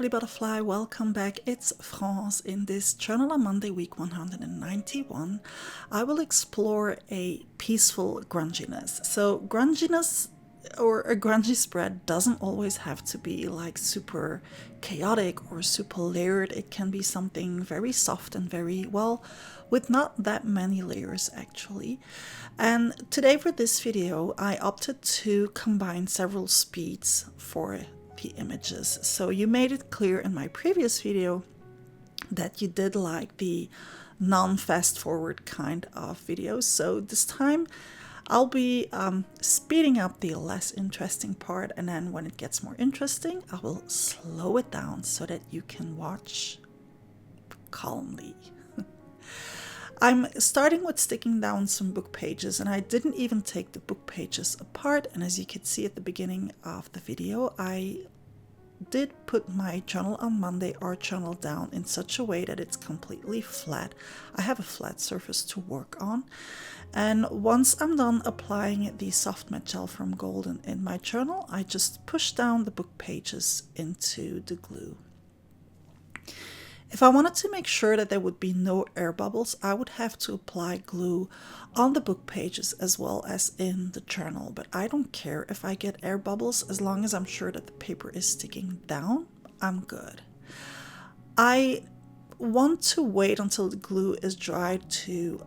lovely butterfly, welcome back. It's France. In this Journal on Monday, week 191, I will explore a peaceful grunginess. So grunginess or a grungy spread doesn't always have to be like super chaotic or super layered. It can be something very soft and very, well, with not that many layers actually. And today for this video, I opted to combine several speeds for the images. So you made it clear in my previous video that you did like the non-fast forward kind of videos. So this time I'll be speeding up the less interesting part, and then when it gets more interesting, I will slow it down so that you can watch calmly. I'm starting with sticking down some book pages, and I didn't even take the book pages apart, and as you can see at the beginning of the video, I did put my Journal on Monday art journal down in such a way that it's completely flat. I have a flat surface to work on, and once I'm done applying the soft matte gel from Golden in my journal, I just push down the book pages into the glue. If I wanted to make sure that there would be no air bubbles, I would have to apply glue on the book pages as well as in the journal. But I don't care if I get air bubbles, as long as I'm sure that the paper is sticking down, I'm good. I want to wait until the glue is dry to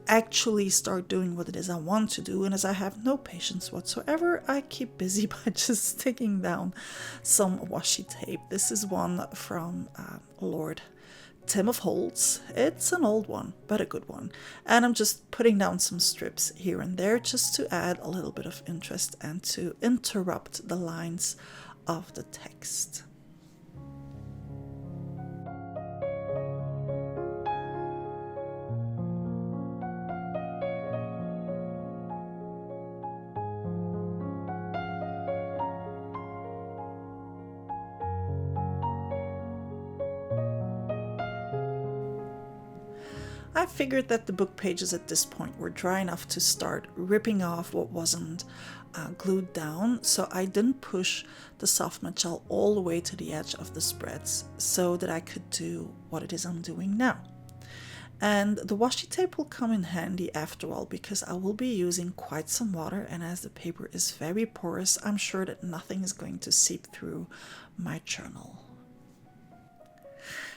actually start doing what it is I want to do, and as I have no patience whatsoever, I keep busy by just sticking down some washi tape. This is one from Lord Tim of Holtz. It's an old one, but a good one, and I'm just putting down some strips here and there just to add a little bit of interest and to interrupt the lines of the text. I figured that the book pages at this point were dry enough to start ripping off what wasn't glued down, so I didn't push the soft matte gel all the way to the edge of the spreads so that I could do what it is I'm doing now. And the washi tape will come in handy after all, because I will be using quite some water, and as the paper is very porous, I'm sure that nothing is going to seep through my journal.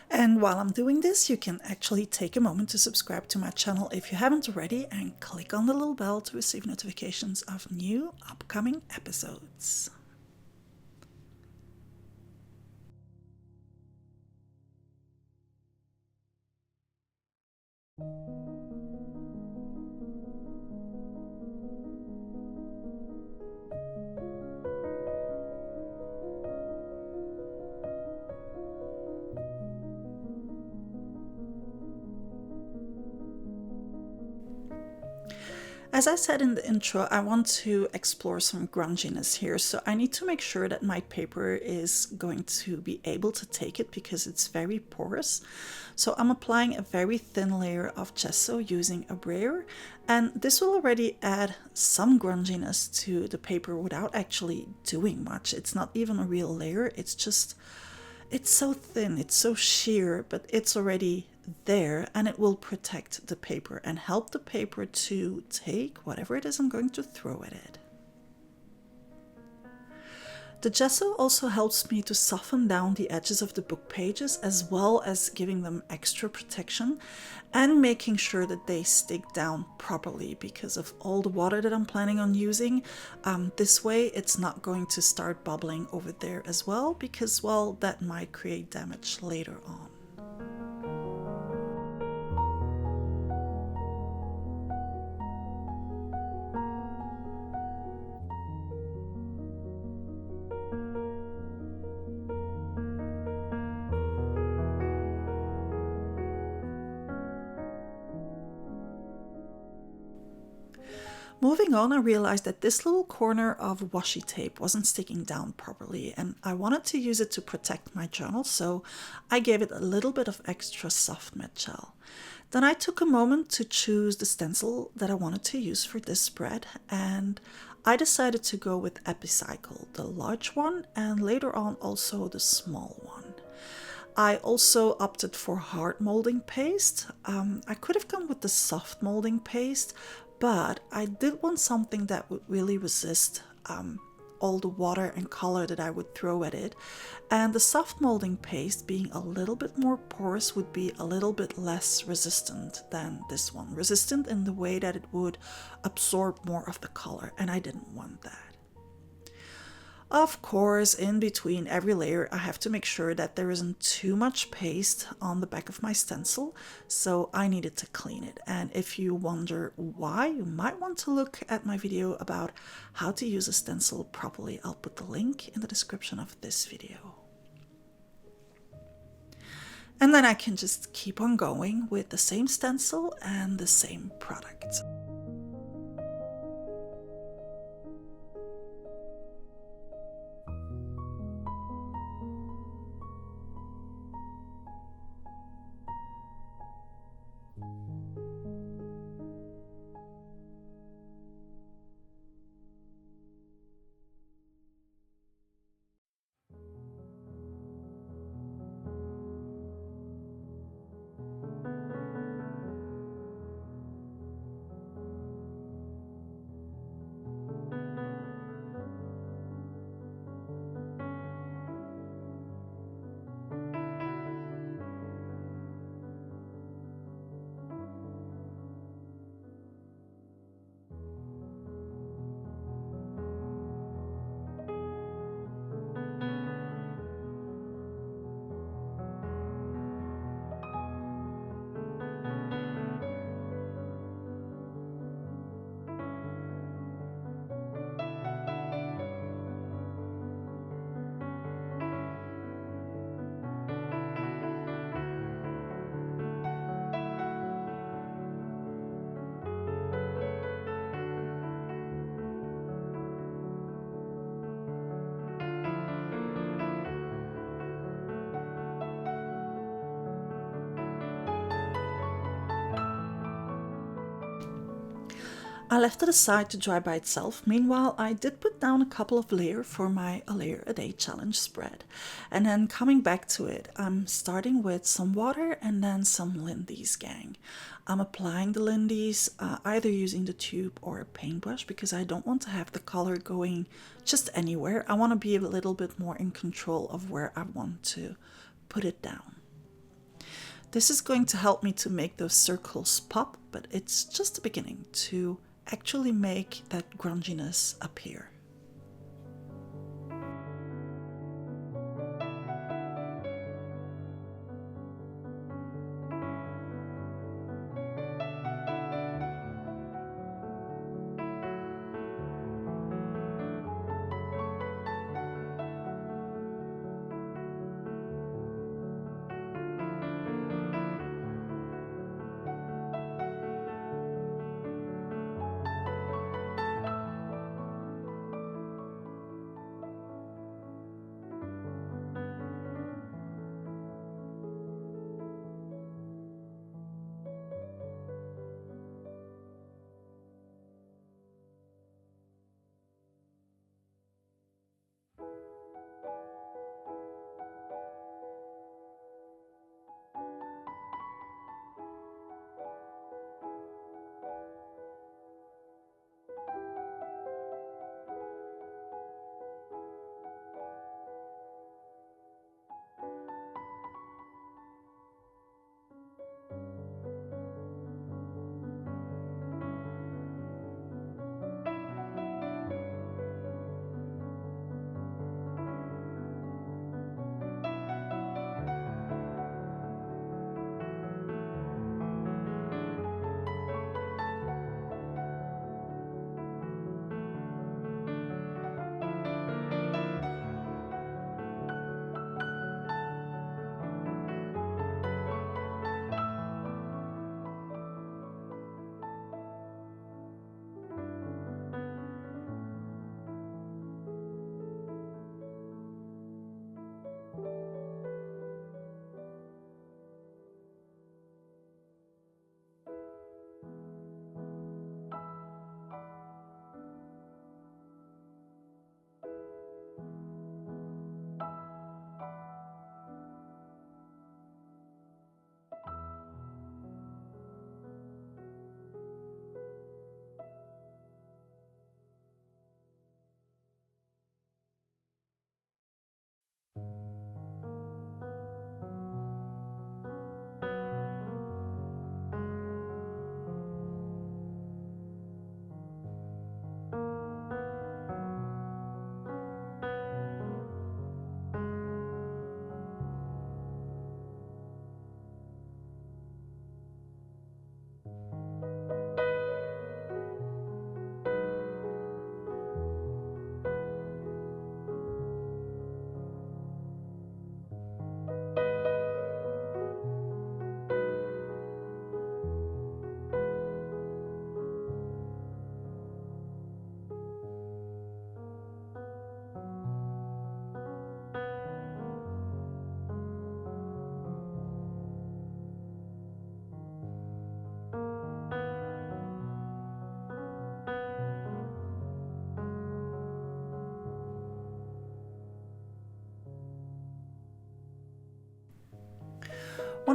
And while I'm doing this, you can actually take a moment to subscribe to my channel if you haven't already, and click on the little bell to receive notifications of new upcoming episodes. As I said in the intro, I want to explore some grunginess here, so I need to make sure that my paper is going to be able to take it because it's very porous. So I'm applying a very thin layer of gesso using a brayer, and this will already add some grunginess to the paper without actually doing much. It's not even a real layer, it's so thin, it's so sheer, but it's already there, and it will protect the paper and help the paper to take whatever it is I'm going to throw at it. The gesso also helps me to soften down the edges of the book pages, as well as giving them extra protection and making sure that they stick down properly because of all the water that I'm planning on using. This way it's not going to start bubbling over there as well, because, well, that might create damage later on. Moving on, I realized that this little corner of washi tape wasn't sticking down properly, and I wanted to use it to protect my journal, so I gave it a little bit of extra soft matte gel. Then I took a moment to choose the stencil that I wanted to use for this spread, and I decided to go with Epicycle, the large one, and later on also the small one. I also opted for hard molding paste. I could have gone with the soft molding paste, but I did want something that would really resist all the water and color that I would throw at it. And the soft molding paste, being a little bit more porous, would be a little bit less resistant than this one. Resistant in the way that it would absorb more of the color, and I didn't want that. Of course, in between every layer, I have to make sure that there isn't too much paste on the back of my stencil, so I needed to clean it. And if you wonder why, you might want to look at my video about how to use a stencil properly. I'll put the link in the description of this video. And then I can just keep on going with the same stencil and the same product. I left it aside to dry by itself. Meanwhile, I did put down a couple of layers for my A Layer a Day challenge spread. And then coming back to it, I'm starting with some water and then some Lindy's, gang. I'm applying the Lindy's either using the tube or a paintbrush because I don't want to have the color going just anywhere. I want to be a little bit more in control of where I want to put it down. This is going to help me to make those circles pop, but it's just the beginning to actually make that grunginess appear.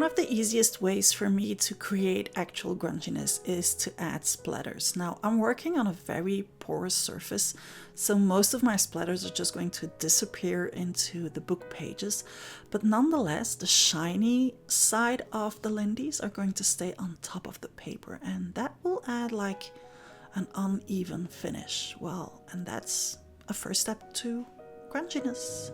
One of the easiest ways for me to create actual grunginess is to add splatters. Now, I'm working on a very porous surface, so most of my splatters are just going to disappear into the book pages, but nonetheless, the shiny side of the Lindy's are going to stay on top of the paper, and that will add like an uneven finish. Well, and that's a first step to grunginess.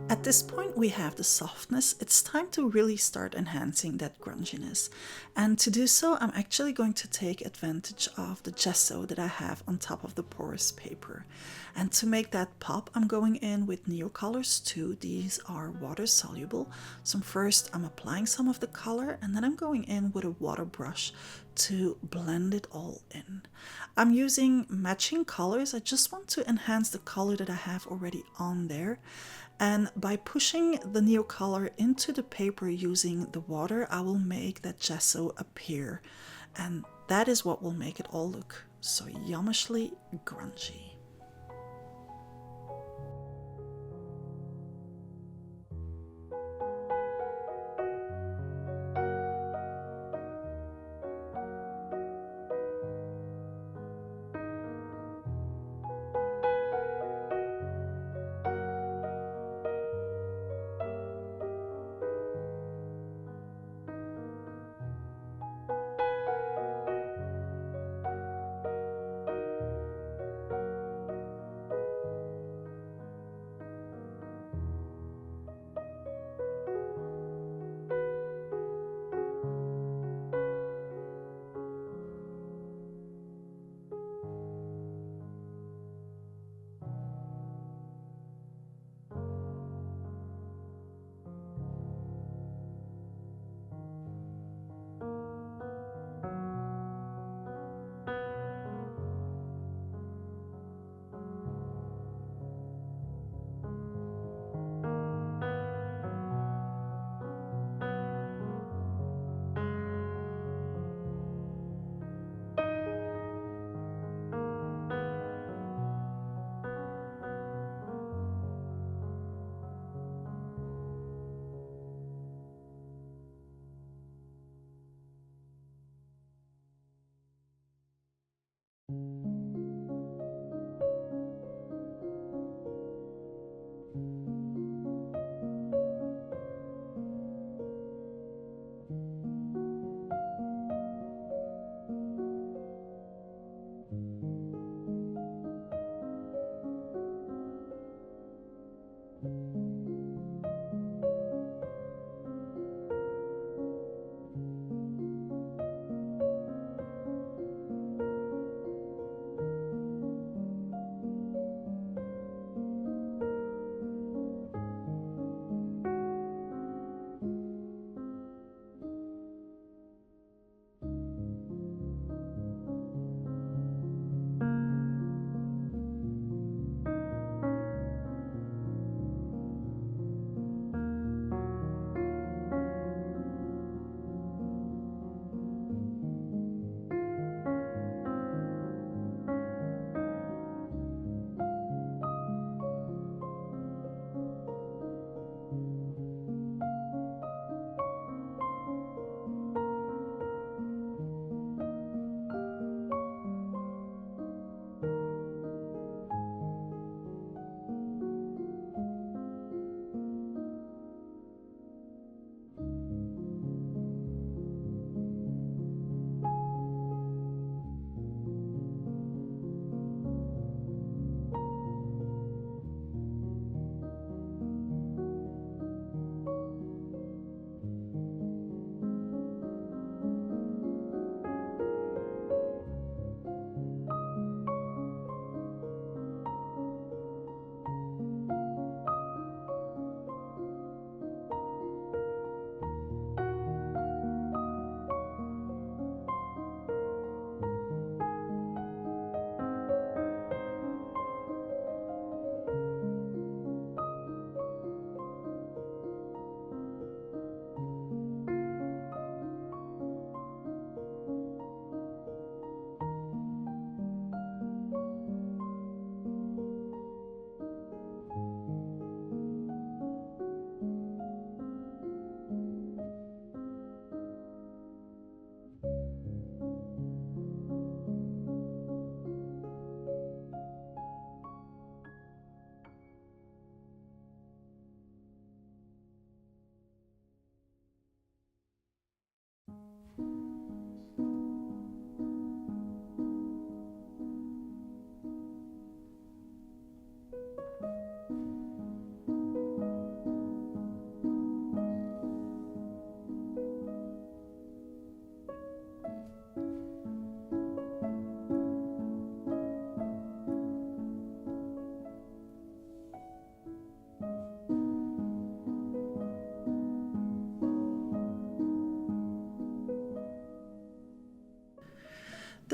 At this point we have the softness. It's time to really start enhancing that grunginess. And to do so, I'm actually going to take advantage of the gesso that I have on top of the porous paper. And to make that pop, I'm going in with Neocolors 2. These are water soluble. So first I'm applying some of the color, and then I'm going in with a water brush to blend it all in. I'm using matching colors. I just want to enhance the color that I have already on there. And by pushing the Neocolor into the paper using the water, I will make that gesso appear. And that is what will make it all look so yummishly grungy.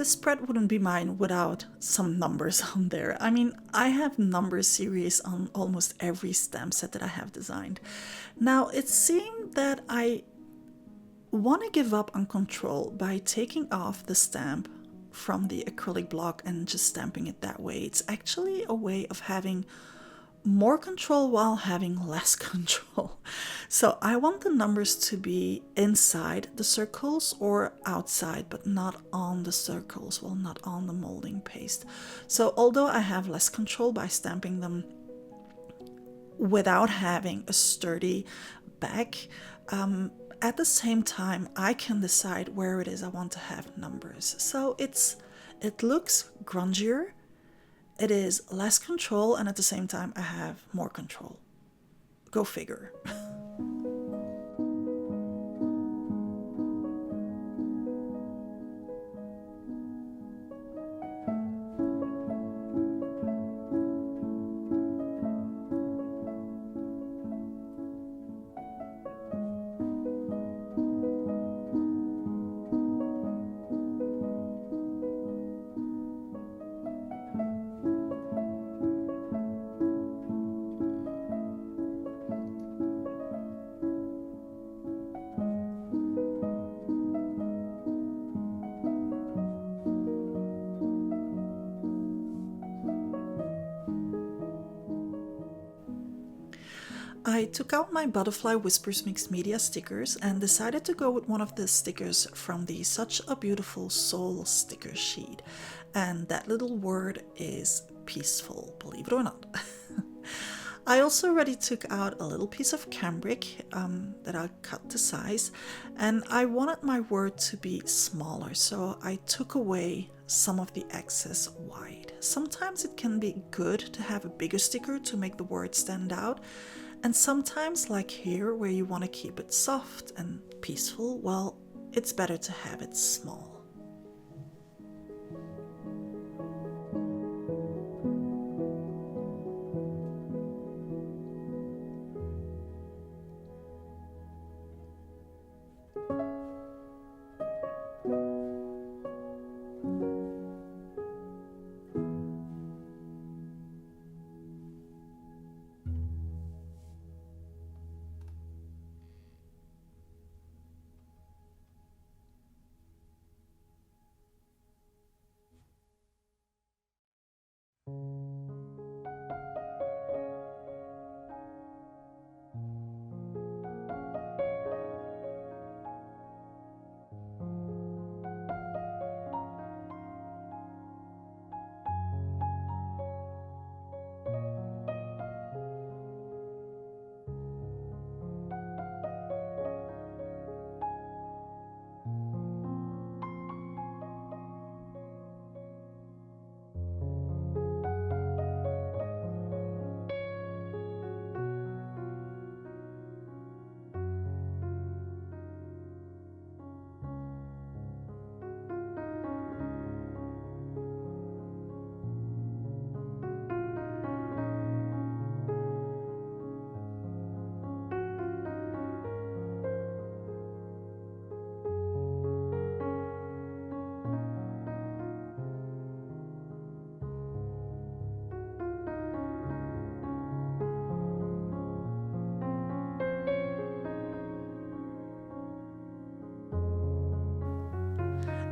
this spread wouldn't be mine without some numbers on there. I mean, I have number series on almost every stamp set that I have designed. Now, it seemed that I want to give up on control by taking off the stamp from the acrylic block and just stamping it that way. It's actually a way of having more control while having less control. So I want the numbers to be inside the circles or outside, but not on the circles, well, not on the molding paste. So although I have less control by stamping them without having a sturdy back, at the same time I can decide where it is I want to have numbers. So it looks grungier. It is less control, and at the same time, I have more control. Go figure. I took out my Butterfly Whispers Mixed Media stickers and decided to go with one of the stickers from the Such a Beautiful Soul sticker sheet. And that little word is peaceful, believe it or not. I also already took out a little piece of cambric that I cut to size, and I wanted my word to be smaller, so I took away some of the excess white. Sometimes it can be good to have a bigger sticker to make the word stand out, and sometimes, like here, where you want to keep it soft and peaceful, well, it's better to have it small.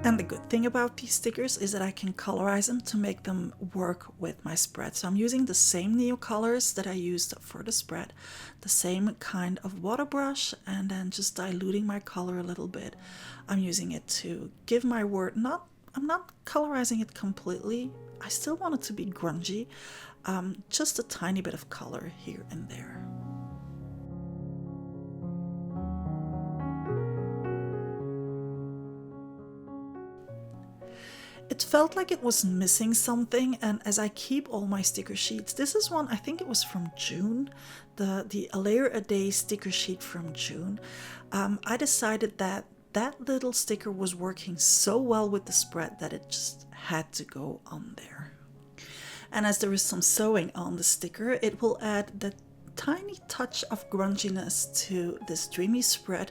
And the good thing about these stickers is that I can colorize them to make them work with my spread. So I'm using the same Neocolors that I used for the spread, the same kind of water brush, and then just diluting my color a little bit. I'm using it to give my word, I'm not colorizing it completely. I still want it to be grungy, just a tiny bit of color here and there. It felt like it was missing something, and as I keep all my sticker sheets, this is one, I think it was from June, the A Layer a Day sticker sheet from June. I decided that that little sticker was working so well with the spread that it just had to go on there. And as there is some sewing on the sticker, it will add that tiny touch of grunginess to this dreamy spread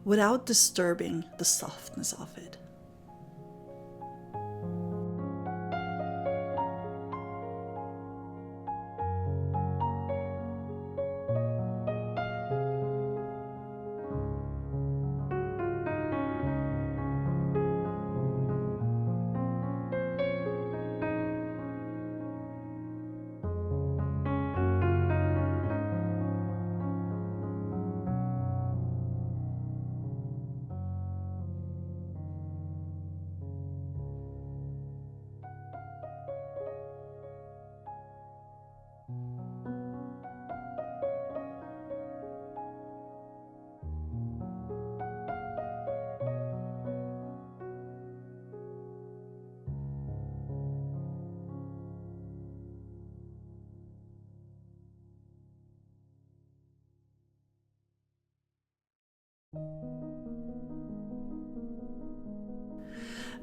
without disturbing the softness of it.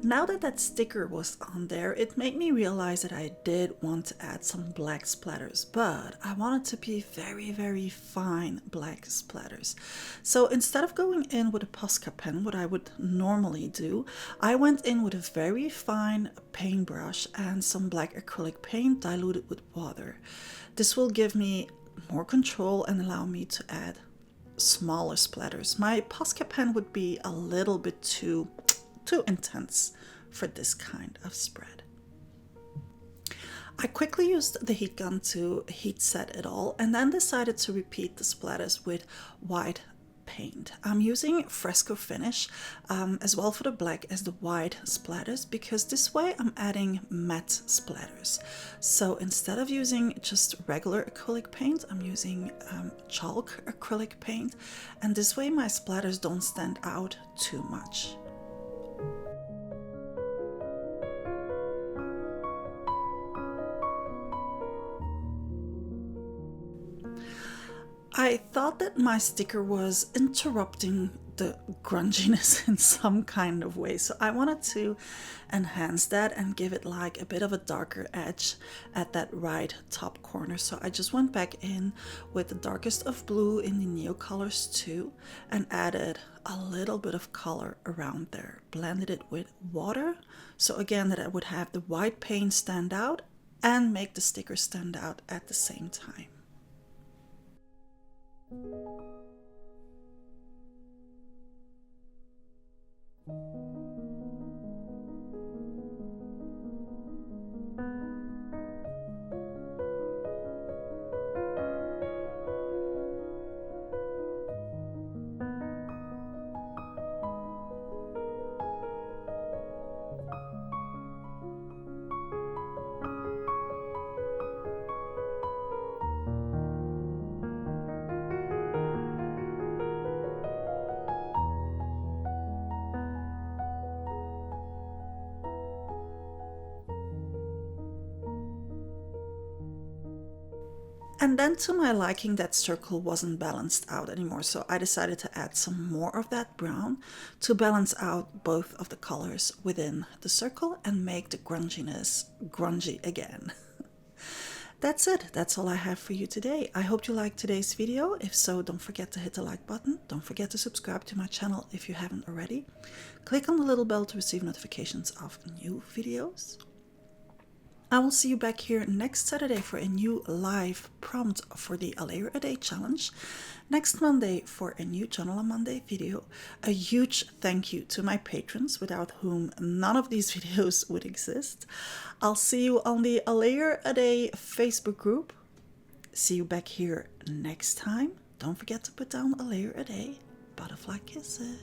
Now that that sticker was on there, it made me realize that I did want to add some black splatters, but I wanted to be very, very fine black splatters. So instead of going in with a Posca pen, what I would normally do, I went in with a very fine paintbrush and some black acrylic paint diluted with water. This will give me more control and allow me to add smaller splatters. My Posca pen would be a little bit too intense for this kind of spread. I quickly used the heat gun to heat set it all and then decided to repeat the splatters with white paint. I'm using Fresco finish as well for the black as the white splatters, because this way I'm adding matte splatters. So instead of using just regular acrylic paint, I'm using chalk acrylic paint, and this way my splatters don't stand out too much. I thought that my sticker was interrupting the grunginess in some kind of way, so I wanted to enhance that and give it like a bit of a darker edge at that right top corner. So I just went back in with the darkest of blue in the Neocolors 2 and added a little bit of color around there, blended it with water, so again that I would have the white paint stand out and make the sticker stand out at the same time. And then to my liking, that circle wasn't balanced out anymore, so I decided to add some more of that brown to balance out both of the colors within the circle and make the grunginess grungy again. That's it. That's all I have for you today. I hope you liked today's video. If so, don't forget to hit the like button. Don't forget to subscribe to my channel if you haven't already. Click on the little bell to receive notifications of new videos. I will see you back here next Saturday for a new live prompt for the A Layer a Day challenge. Next Monday for a new Journal on Monday video. A huge thank you to my patrons, without whom none of these videos would exist. I'll see you on the A Layer a Day Facebook group. See you back here next time. Don't forget to put down a layer a day. Butterfly kisses.